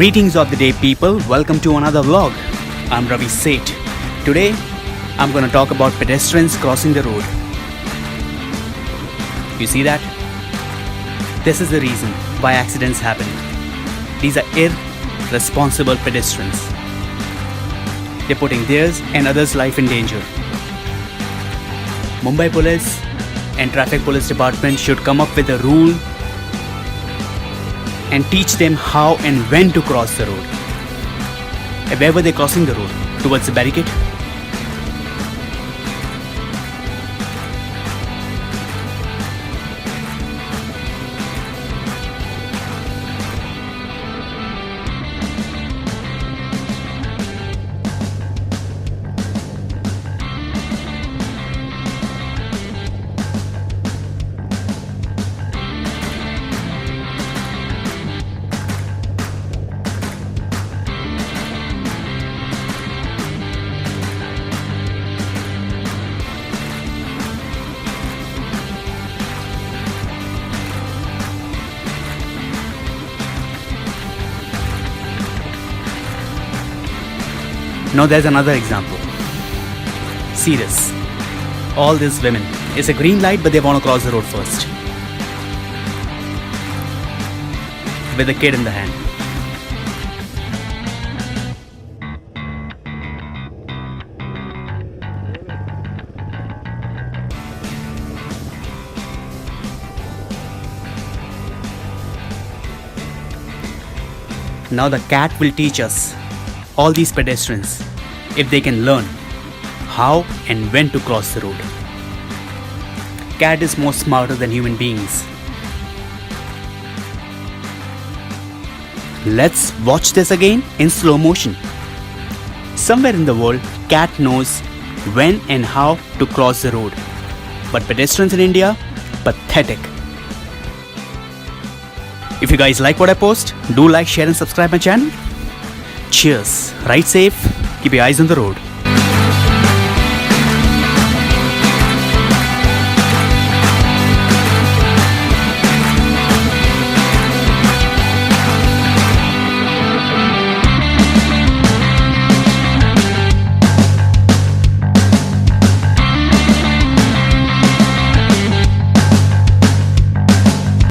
Greetings of the day, people. Welcome to another vlog. I'm Ravi Seth. Today, I'm going to talk about pedestrians crossing the road. You see that? This is the reason why accidents happen. These are irresponsible pedestrians. They're putting theirs and others' life in danger. Mumbai Police and Traffic Police Department should come up with a rule and teach them how and when to cross the road. And where were they crossing the road? Towards the barricade? Now there's another example. See this. All these women. It's a green light, but they want to cross the road first. With a kid in the hand. Now the cat will teach us, all these pedestrians, if they can learn how and when to cross the road. Cat is more smarter than human beings. Let's watch this again in slow motion. Somewhere in the world, cat knows when and how to cross the road. But pedestrians in India, pathetic. If you guys like what I post, do like, share and subscribe my channel. Cheers, ride safe, keep your eyes on the road.